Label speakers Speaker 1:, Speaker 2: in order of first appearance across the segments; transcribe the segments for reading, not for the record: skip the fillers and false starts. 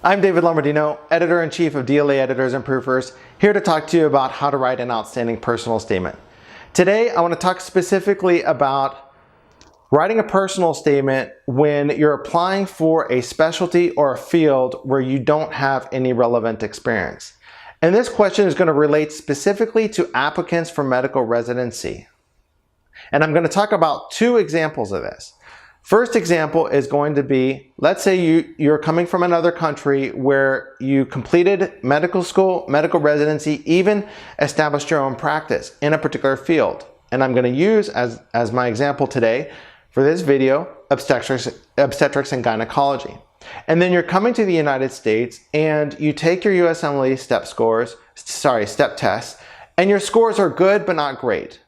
Speaker 1: I'm David Lombardino, Editor-in-Chief of DLA Editors and Proofers, here to talk to you about how to write an outstanding personal statement. Today, I want to talk specifically about writing a personal statement when you're applying for a specialty or a field where you don't have any relevant experience. And this question is going to relate specifically to applicants for medical residency. And I'm going to talk about two examples of this. First example is going to be, let's say you're coming from another country where you completed medical school, medical residency, even established your own practice in a particular field. And I'm going to use as my example today for this video, obstetrics and gynecology. And then you're coming to the United States and you take your USMLE step tests, and your scores are good but not great.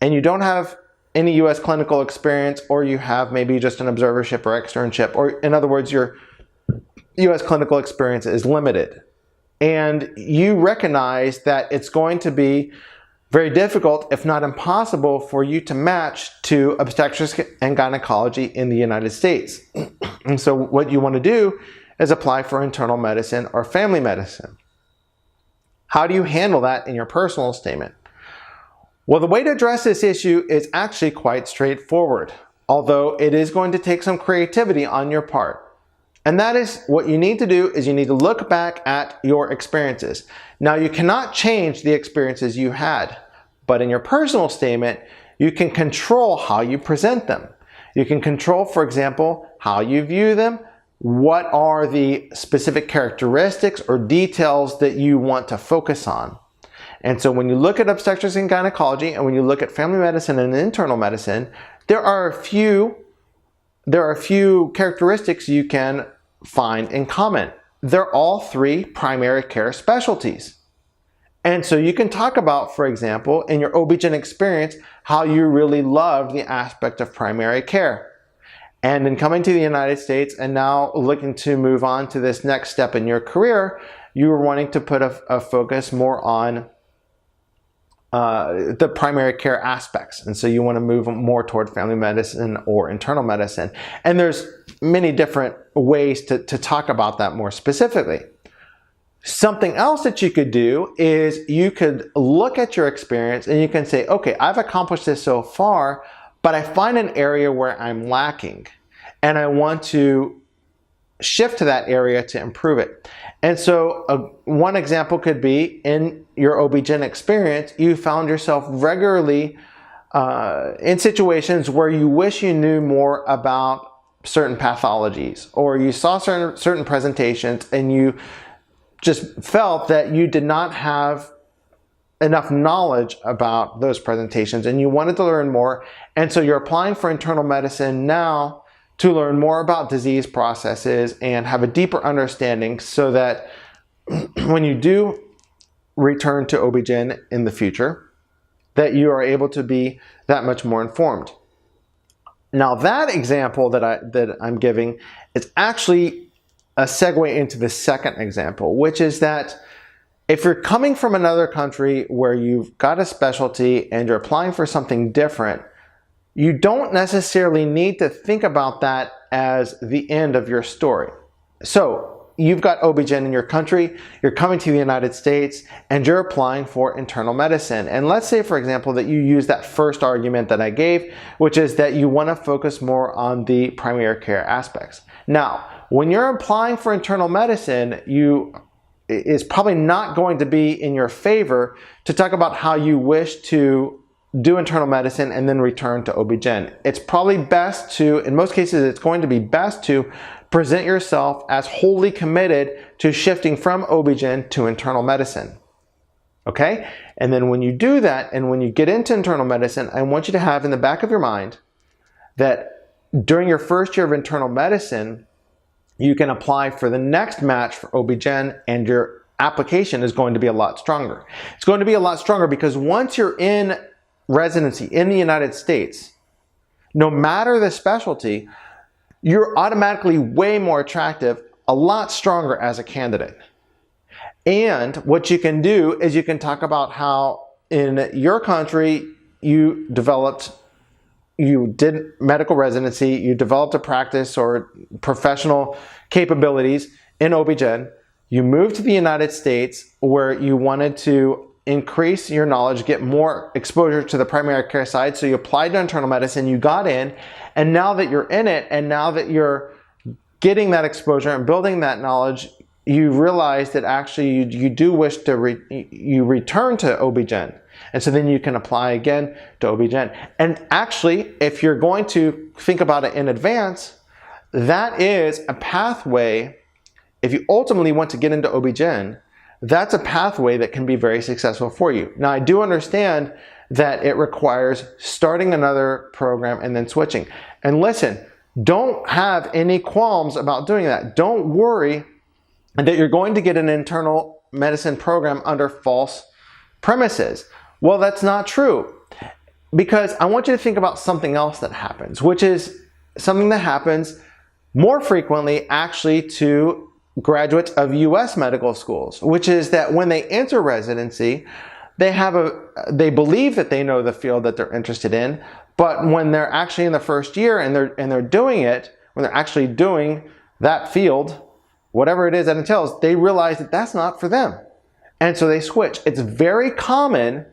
Speaker 1: And you don't have any U.S. clinical experience, or you have maybe just an observership or externship, or in other words, your U.S. clinical experience is limited. And you recognize that it's going to be very difficult, if not impossible, for you to match to obstetrics and gynecology in the United States. And so what you want to do is apply for internal medicine or family medicine. How do you handle that in your personal statement? Well, the way to address this issue is actually quite straightforward, although it is going to take some creativity on your part. And that is, what you need to do is you need to look back at your experiences. Now, you cannot change the experiences you had, but in your personal statement, you can control how you present them. You can control, for example, how you view them, what are the specific characteristics or details that you want to focus on. And so when you look at obstetrics and gynecology, and when you look at family medicine and internal medicine, there are a few characteristics you can find in common. They're all three primary care specialties. And so you can talk about, for example, in your ob-gyn experience, how you really loved the aspect of primary care. And in coming to the United States and now looking to move on to this next step in your career, you were wanting to put a focus more on the primary care aspects. And so you want to move more toward family medicine or internal medicine. And there's many different ways to talk about that more specifically. Something else that you could do is you could look at your experience and you can say, okay, I've accomplished this so far, but I find an area where I'm lacking and I want to shift to that area to improve it. And so one example could be, in your ob-gyn experience, you found yourself regularly in situations where you wish you knew more about certain pathologies, or you saw certain presentations and you just felt that you did not have enough knowledge about those presentations and you wanted to learn more. And so you're applying for internal medicine now to learn more about disease processes and have a deeper understanding, so that when you do return to ob-gyn in the future, that you are able to be that much more informed. Now, that example that I'm giving is actually a segue into the second example, which is that if you're coming from another country where you've got a specialty and you're applying for something different, you don't necessarily need to think about that as the end of your story. So you've got ob-gyn in your country, you're coming to the United States, and you're applying for internal medicine. And let's say, for example, that you use that first argument that I gave, which is that you want to focus more on the primary care aspects. Now, when you're applying for internal medicine, it's probably not going to be in your favor to talk about how you wish to do internal medicine and then return to ob-gyn. It's probably best to, in most cases, it's going to be best to present yourself as wholly committed to shifting from ob-gyn to internal medicine. Okay? And then when you do that, and when you get into internal medicine, I want you to have in the back of your mind that during your first year of internal medicine, you can apply for the next match for ob-gyn, and your application is going to be a lot stronger. It's going to be a lot stronger because once you're in residency in the United States, no matter the specialty, you're automatically way more attractive, a lot stronger as a candidate. And what you can do is you can talk about how in your country you did medical residency, you developed a practice or professional capabilities in ob-gyn, you moved to the United States where you wanted to increase your knowledge, get more exposure to the primary care side. So you applied to internal medicine, you got in, and now that you're in it, and now that you're getting that exposure and building that knowledge, you realize that actually you do wish to return to ob-gyn. And so then you can apply again to ob-gyn. And actually, if you're going to think about it in advance, that is a pathway. If you ultimately want to get into ob-gyn, that's a pathway that can be very successful for you. Now, I do understand that it requires starting another program and then switching. And listen, don't have any qualms about doing that. Don't worry that you're going to get an internal medicine program under false premises. Well, that's not true, because I want you to think about something else that happens, which is something that happens more frequently actually to graduates of U.S. medical schools, which is that when they enter residency, they believe that they know the field that they're interested in, but when they're actually in the first year and they're doing it, when they're actually doing that field, whatever it is that entails, they realize that that's not for them. And so they switch. It's very common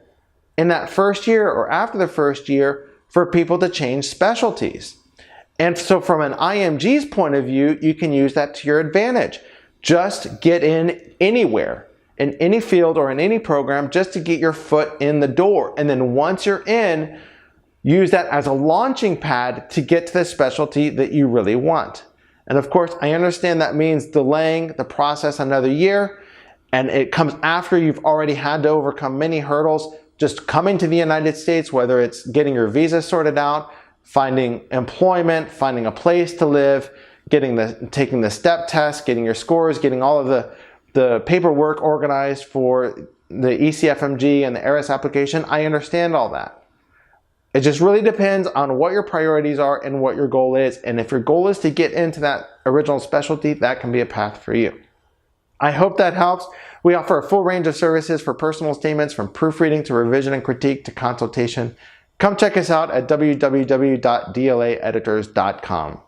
Speaker 1: in that first year or after the first year for people to change specialties. And so from an IMG's point of view, you can use that to your advantage. Just get in anywhere, in any field or in any program, just to get your foot in the door. And then once you're in, use that as a launching pad to get to the specialty that you really want. And of course, I understand that means delaying the process another year, and it comes after you've already had to overcome many hurdles. Just coming to the United States, whether it's getting your visa sorted out, finding employment, finding a place to live, taking the step test, getting your scores, getting all of the paperwork organized for the ECFMG and the ARIS application. I understand all that. It just really depends on what your priorities are and what your goal is. And if your goal is to get into that original specialty, that can be a path for you. I hope that helps. We offer a full range of services for personal statements, from proofreading to revision and critique to consultation. Come check us out at www.dlaeditors.com.